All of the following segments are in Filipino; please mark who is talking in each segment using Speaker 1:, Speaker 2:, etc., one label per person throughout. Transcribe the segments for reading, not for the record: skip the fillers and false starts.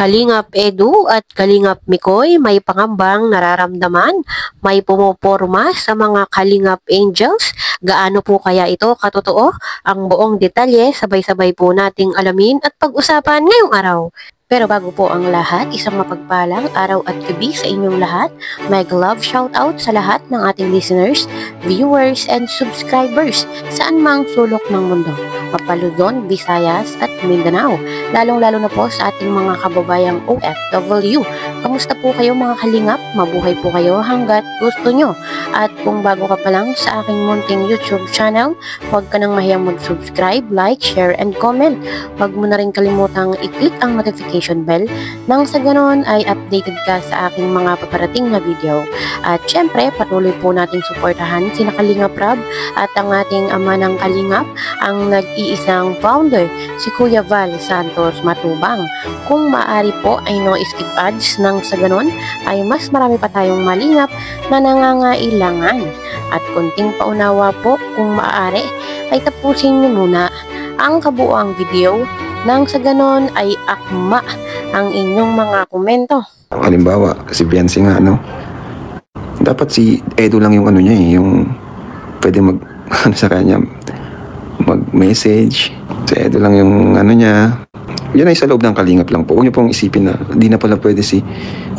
Speaker 1: Kalingap Edu at Kalingap Mikoy may pangambang nararamdaman, may pumoporma sa mga Kalingap Angels. Gaano po kaya ito katotoo? Ang buong detalye sabay-sabay po nating alamin at pag-usapan ngayong araw. Pero bago po ang lahat, isang mapagpalang araw at gabi sa inyong lahat. Mag love shoutout sa lahat ng ating listeners, viewers, and subscribers saan mang sulok ng mundo. Mapaluzon, Visayas at Mindanao. Lalong-lalo na po sa ating mga kababayang OFW. Kamusta po kayo mga kalingap? Mabuhay po kayo hanggat gusto nyo. At kung bago ka pa lang sa aking munting YouTube channel, huwag ka nang mahiyang mag-subscribe, like, share, and comment. Huwag mo na rin kalimutang i-click ang notification bell nang sa ganon ay updated ka sa aking mga paparating na video. At syempre, patuloy po nating suportahan sina Kalingap Rab at ang ating ama ng Kalingap, ang nag-iisang founder, si Kuya Val Santos Matubang. Kung maaari po ay no skip ads nang sa ganon ay mas marami pa tayong malingap na nangangailangan. At konting paunawa po kung maaari ay tapusin niyo muna ang kabuuang video nang sa ganon ay akma ang inyong mga komento.
Speaker 2: Halimbawa, si Biancy nga, dapat si Edu lang yung ano niya yung pwede mag, sa kanya, mag-message. Si Edu lang yung ano niya. Yan ay sa loob ng kalingap lang po. Huwag niyo pong isipin na di na pala pwede si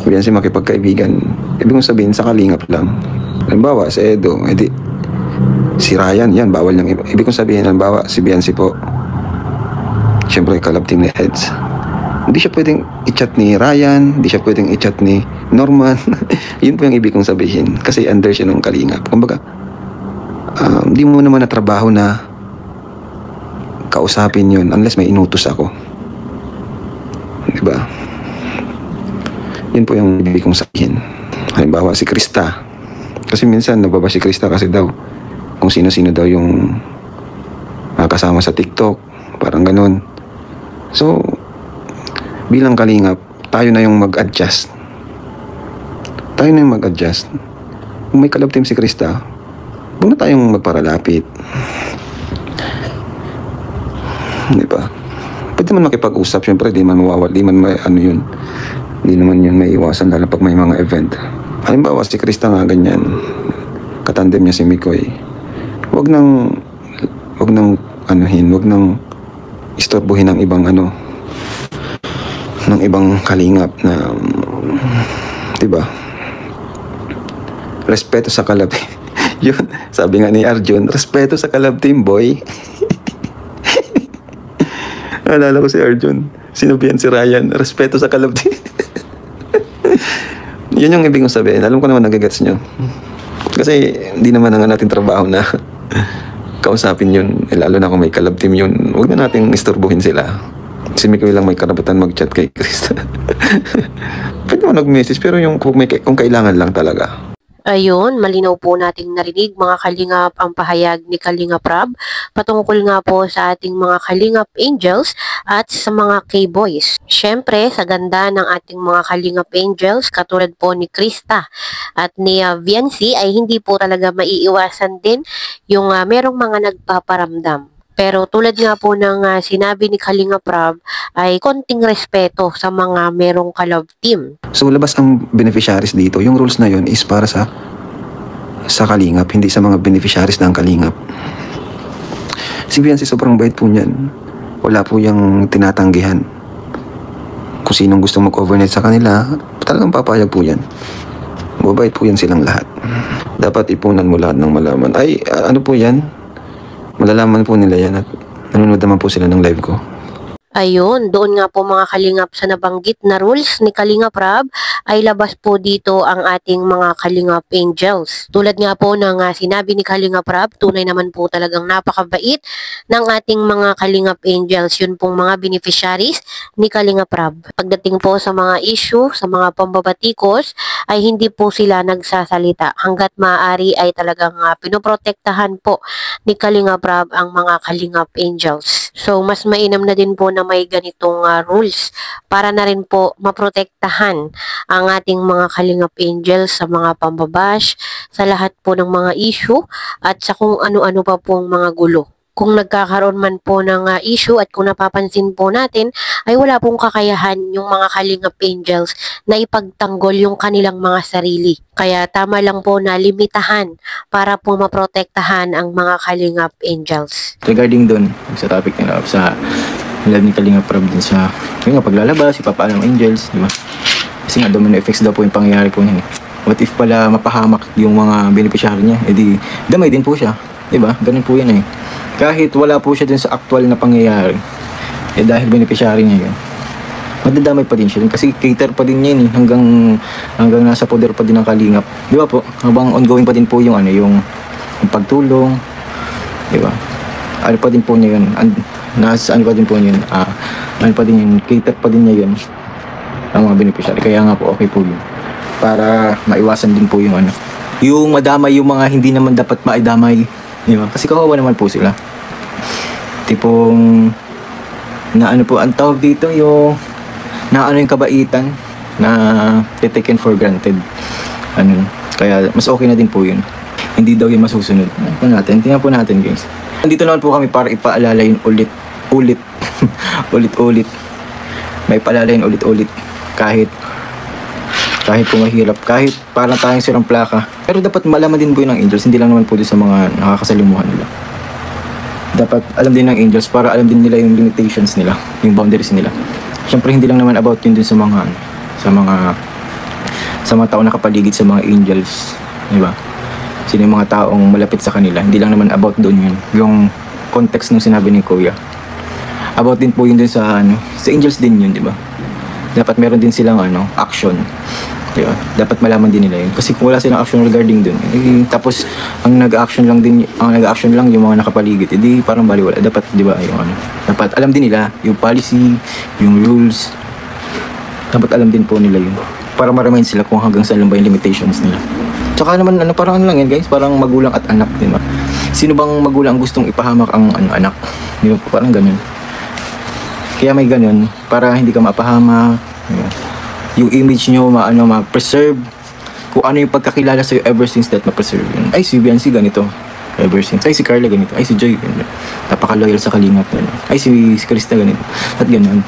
Speaker 2: Biancy makipagkaibigan. Ibig kong sabihin, sa kalingap lang. Halimbawa, si Edu, edi, si Ryan, yan, bawal niyang iba. Ibig kong sabihin, halimbawa, si Biancy po, siyempre, kalab team ni Heads. Hindi siya pwedeng i-chat ni Ryan, hindi siya pwedeng i-chat ni Norman. Yun po yung ibig kong sabihin. Kasi under siya ng kalingap. Kumbaga, hindi mo naman na trabaho na kausapin yun unless may inutos ako. Diba? Yun po yung ibig kong sabihin. Halimbawa, si Krista. Kasi minsan, nababa si Krista kasi daw kung sino-sino daw yung kasama sa TikTok. Parang ganun. So, bilang kalingap, tayo na yung mag-adjust. Tayo na yung mag-adjust. Kung may kalab team si Krista, huwag na tayong magparalapit. Di ba? Pwede man makipag-usap, syempre, di man mawawal, di man may ano yun. Di naman yun may iwasan, lalo pag may mga event. Halimbawa, si Krista nga ganyan, katandem niya si Mikoy. Huwag nang anuhin, huwag nang istorbohin ng ibang ng ibang kalingap na diba, respeto sa kalab. Yun, sabi nga ni Arjun, respeto sa kalab team, boy. Alala ko si Arjun, sinubihan si Ryan, respeto sa kalab team. Yun yung ibig kong sabihin. Alam ko naman nagagets nyo, kasi hindi naman ang natin trabaho na kausapin yun, lalo na kung may kalab team yun. Huwag na nating istorbohin sila. Si Mikoy lang may karapatan mag-chat kay Krista. Pwede mo nag-message, pero yung kung kailangan lang talaga.
Speaker 1: Ayun, malinaw po nating narinig mga kalingap ang pahayag ni Kalingap Rab patungkol nga po sa ating mga Kalingap Angels at sa mga K-Boys. Siyempre, sa ganda ng ating mga Kalingap Angels, katulad po ni Krista at ni Viancy, ay hindi po talaga maiiwasan din yung merong mga nagpaparamdam. Pero tulad nga po ng sinabi ni Kalingap Rab ay konting respeto sa mga merong kalab team.
Speaker 2: So labas ang beneficiaries dito. Yung rules na yun is para sa kalingap, hindi sa mga beneficiaries ng kalingap. Si Biancy sobrang bait po niyan. Wala po yung tinatanggihan. Kung sinong gusto mag-overnight sa kanila, talagang papayag po yan. Mabait po yan silang lahat. Dapat ipunan mo lahat ng malaman. Ay, ano po yan? Malalaman po nila yan at nanonood naman po sila ng live ko.
Speaker 1: Ayun, doon nga po mga kalingap sa nabanggit na rules ni Kalingap Rab ay labas po dito ang ating mga Kalingap Angels. Tulad nga po ng sinabi ni Kalingap Rab, tunay naman po talagang napakabait ng ating mga Kalingap Angels. Yun pong mga beneficiaries ni Kalingap Rab. Pagdating po sa mga issue, sa mga pambabatikos, ay hindi po sila nagsasalita. Hanggat maaari ay talagang pinoprotektahan po ni Kalingap Rab ang mga Kalingap Angels. So, mas mainam na din po na may ganitong rules para na rin po maprotektahan ang ating mga Kalingap Angels sa mga pambabash, sa lahat po ng mga issue at sa kung ano-ano pa pong mga gulo. Kung nagkakaroon man po ng issue at kung napapansin po natin ay wala pong kakayahan yung mga Kalingap Angels na ipagtanggol yung kanilang mga sarili. Kaya tama lang po na limitahan para po maprotektahan ang mga Kalingap Angels.
Speaker 3: Regarding doon, sa topic nila, sa love ni Kalingap Rab din sa yung nga paglalabas, ipapaalam ng Angels, di ba? Kasi nga domino effects daw po yung pangyayari po niyan. What if pala mapahamak yung mga beneficiary niya, edi damay din po siya, di ba? Ganun po yan eh. Kahit wala po siya dun sa actual na pangyayari, eh dahil beneficiary niya yun, madadamay pa din siya kasi cater pa din niya yun eh, hanggang nasa poder pa din ng Kalingap, di ba po? Habang ongoing pa din po yung yung pagtulong, di ba? Ano pa din po niya yun, nasa ano pa din po niya yun, ano pa din yun, cater pa din niya yun ang mga beneficiary. Kaya nga po okay po yun, para maiwasan din po yung yung madamay yung mga hindi naman dapat maidamay, di ba? Kasi kawawa naman po sila, tipong na ano po ang tawag dito, yung na yung kabaitan na taken for granted, kaya mas okay na din po yun, hindi daw yung masusunod. Tingnan po natin guys, nandito naman po kami para ipaalala yun ulit may paalala yun ulit kahit po mahirap, kahit parang tayong sirang plaka, pero dapat malaman din po yun ng Angels, hindi lang naman po din sa mga nakakasalimuhan nila. Dapat alam din ng Angels para alam din nila yung limitations nila, yung boundaries nila. Siyempre hindi lang naman about yun din sa mga tao nakapaligid sa mga Angels, di ba? Sino yung mga taong malapit sa kanila, hindi lang naman about doon yun, yung context ng sinabi ni Kuya. About din po yun din sa Angels din yun, di ba? Dapat meron din silang action, di ba? Dapat malaman din nila yun, kasi kung wala silang action regarding dun, tapos ang nag-action lang yung mga nakapaligid, edi parang baliwala. Dapat, di ba, dapat alam din nila yung policy, yung rules, dapat alam din po nila yun para ma-remind sila kung hanggang saan lang ba yung limitations nila. Tsaka naman parang lang yan guys, parang magulang at anak, di ba? Sino bang magulang gustong ipahamak ang anak, di ba? Parang ganun. Kaya may ganun, para hindi ka mapahamak, yung image nyo ma-preserve, kung ano yung pagkakilala sa'yo ever since that ma-preserve yun. Ay, si Biancy ganito, ever since. Ay, si Carla ganito. Ay, si Joy ganito. Napaka-loyal sa Kalingap. Ay, si Krista ganito. At ganun.